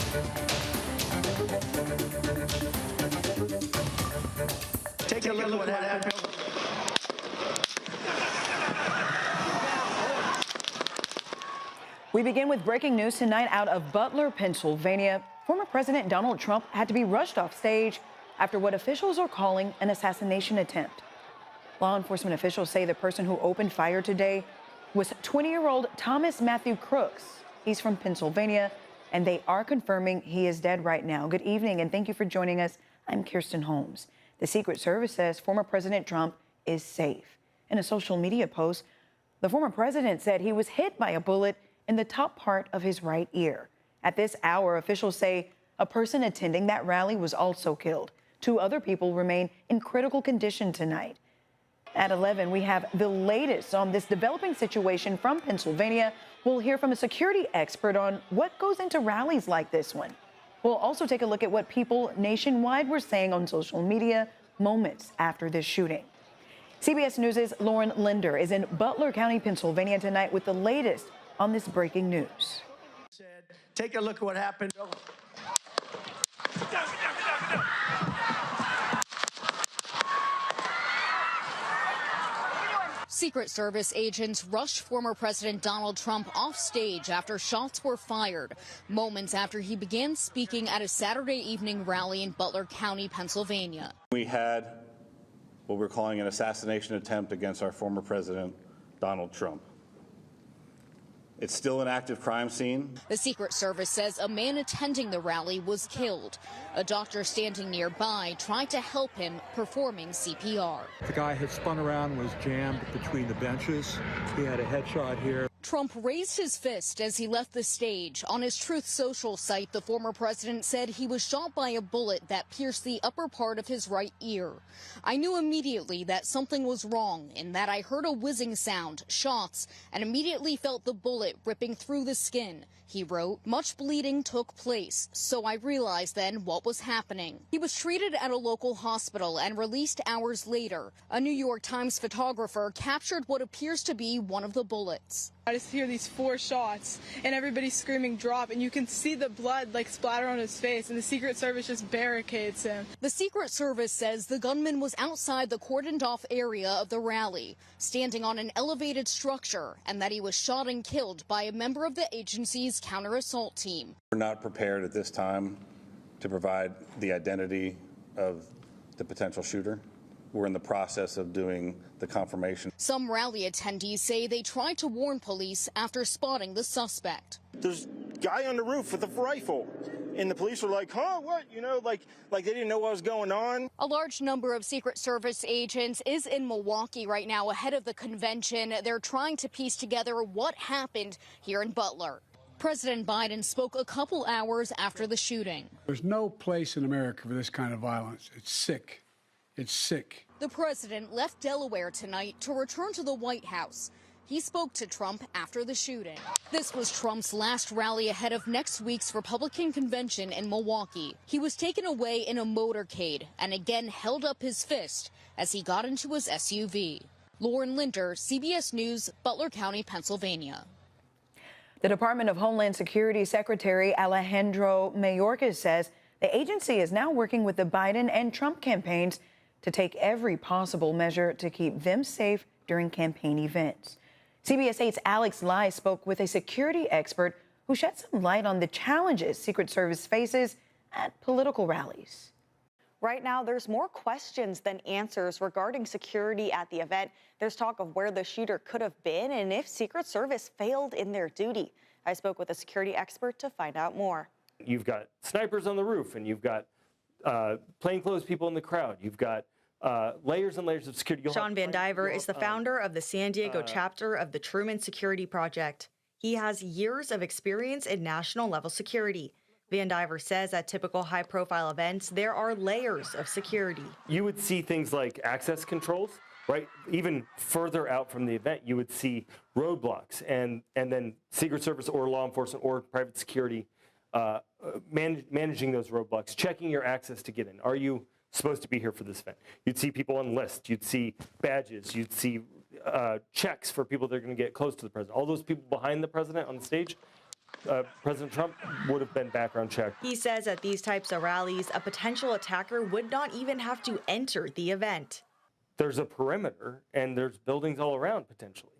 Take a look at what happened. We begin with breaking news tonight out of Butler, Pennsylvania. Former President Donald Trump had to be rushed off stage after what officials are calling an assassination attempt. Law enforcement officials say the person who opened fire today was 20-year-old Thomas Matthew Crooks. He's from Pennsylvania, and they are confirming he is dead right now. Good evening, and thank you for joining us. I'm Kirsten Holmes. The Secret Service says former President Trump is safe. In a social media post, the former president said he was hit by a bullet in the top part of his right ear. At this hour, officials say a person attending that rally was also killed. 2 other people remain in critical condition tonight. At 11, we have the latest on this developing situation from Pennsylvania. We'll hear from a security expert on what goes into rallies like this one. We'll also take a look at what people nationwide were saying on social media moments after this shooting. CBS News' Lauren Linder is in Butler County, Pennsylvania tonight with the latest on this breaking news. Take a look at what happened. Secret Service agents rushed former President Donald Trump off stage after shots were fired, moments after he began speaking at a Saturday evening rally in Butler County, Pennsylvania. We had what we're calling an assassination attempt against our former president, Donald Trump. It's still an active crime scene. The Secret Service says a man attending the rally was killed. A doctor standing nearby tried to help him, performing CPR. The guy had spun around, was jammed between the benches. He had a headshot here. Trump raised his fist as he left the stage. On his Truth Social site, the former president said he was shot by a bullet that pierced the upper part of his right ear. I knew immediately that something was wrong in that I heard a whizzing sound, shots, and immediately felt the bullet ripping through the skin. He wrote, much bleeding took place, so I realized then what was happening. He was treated at a local hospital and released hours later. A New York Times photographer captured what appears to be one of the bullets. I just hear these 4 shots and everybody's screaming drop, and you can see the blood like splatter on his face, and the Secret Service just barricades him. The Secret Service says the gunman was outside the cordoned off area of the rally, standing on an elevated structure, and that he was shot and killed by a member of the agency's counter-assault team. We're not prepared at this time to provide the identity of the potential shooter. We're in the process of doing the confirmation. Some rally attendees say they tried to warn police after spotting the suspect. There's a guy on the roof with a rifle, and the police were like, huh, what? You know, like they didn't know what was going on. A large number of Secret Service agents is in Milwaukee right now ahead of the convention. They're trying to piece together what happened here in Butler. President Biden spoke a couple hours after the shooting. There's no place in America for this kind of violence. It's sick. It's sick. The president left Delaware tonight to return to the White House. He spoke to Trump after the shooting. This was Trump's last rally ahead of next week's Republican convention in Milwaukee. He was taken away in a motorcade and again held up his fist as he got into his SUV. Lauren Linder, CBS News, Butler County, Pennsylvania. The Department of Homeland Security Secretary Alejandro Mayorkas says the agency is now working with the Biden and Trump campaigns to take every possible measure to keep them safe during campaign events. CBS 8's Alex Lai spoke with a security expert who shed some light on the challenges Secret Service faces at political rallies. Right now, there's more questions than answers regarding security at the event. There's talk of where the shooter could have been and if Secret Service failed in their duty. I spoke with a security expert to find out more. You've got snipers on the roof, and you've got plainclothes people in the crowd. You've got layers and layers of security. Sean Van Diver is the founder of the San Diego chapter of the Truman Security Project. He has years of experience in national level security. Van Diver says at typical high-profile events, there are layers of security. You would see things like access controls, right? Even further out from the event, you would see roadblocks, and then Secret Service or law enforcement or private security managing those roadblocks, checking your access to get in. Are you supposed to be here for this event? You'd see people on lists. You'd see badges. You'd see checks for people that are going to get close to the president. All those people behind the president on the stage, President Trump would have been background checked. He says at these types of rallies, a potential attacker would not even have to enter the event. There's a perimeter and there's buildings all around potentially.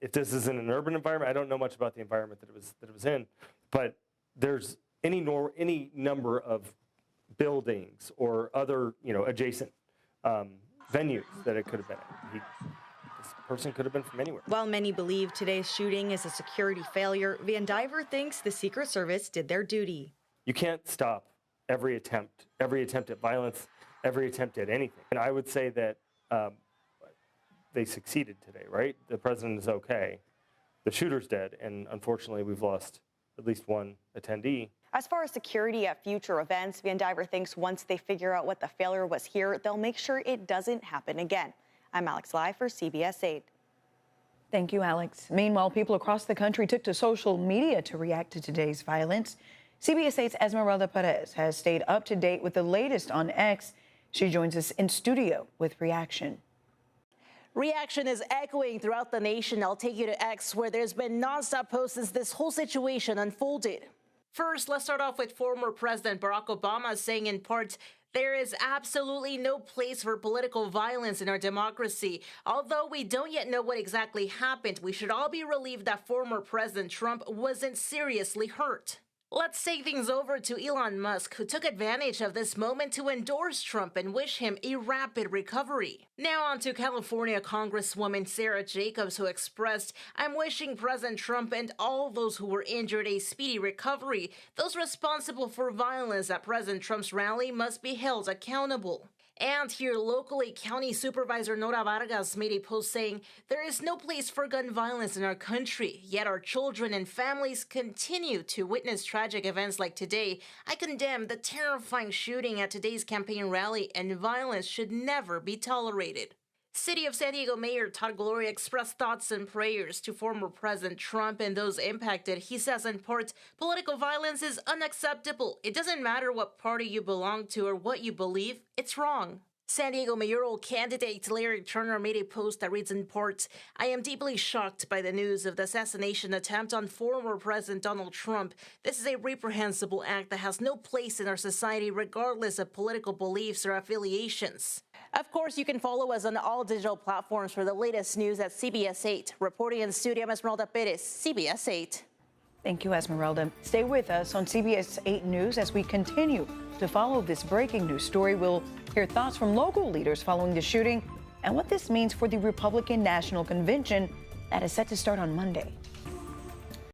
If this is in an urban environment, I don't know much about the environment that it was in, but there's any number of buildings or other adjacent venues that it could have been at. This person could have been from anywhere. While many believe today's shooting is a security failure, Van Diver thinks the Secret Service did their duty. You can't stop every attempt at violence, every attempt at anything. And I would say that they succeeded today, right? The president is okay. The shooter's dead, and unfortunately, we've lost at least one attendee. As far as security at future events, Van Diver thinks once they figure out what the failure was here, they'll make sure it doesn't happen again. I'm Alex Lai for CBS 8. Thank you, Alex. Meanwhile, people across the country took to social media to react to today's violence. CBS 8's Esmeralda Perez has stayed up to date with the latest on X. She joins us in studio with reaction. Reaction is echoing throughout the nation. I'll take you to X, where there's been nonstop posts since this whole situation unfolded. First, let's start off with former President Barack Obama saying in part, "There is absolutely no place for political violence in our democracy. Although we don't yet know what exactly happened, we should all be relieved that former President Trump wasn't seriously hurt." Let's take things over to Elon Musk, who took advantage of this moment to endorse Trump and wish him a rapid recovery. Now on to California Congresswoman Sarah Jacobs, who expressed, "I'm wishing President Trump and all those who were injured a speedy recovery. Those responsible for violence at President Trump's rally must be held accountable." And here locally, County Supervisor Nora Vargas made a post saying, "There is no place for gun violence in our country, yet our children and families continue to witness tragic events like today. I condemn the terrifying shooting at today's campaign rally, and violence should never be tolerated." City of San Diego Mayor Todd Gloria expressed thoughts and prayers to former President Trump and those impacted. He says in part, "Political violence is unacceptable. It doesn't matter what party you belong to or what you believe. It's wrong." San Diego mayoral candidate Larry Turner made a post that reads in part, "I am deeply shocked by the news of the assassination attempt on former President Donald Trump. This is a reprehensible act that has no place in our society regardless of political beliefs or affiliations." Of course, you can follow us on all digital platforms for the latest news at CBS 8. Reporting in studio, I'm Esmeralda Perez, CBS 8. Thank you, Esmeralda. Stay with us on CBS 8 News as we continue to follow this breaking news story. We'll hear thoughts from local leaders following the shooting and what this means for the Republican National Convention that is set to start on Monday.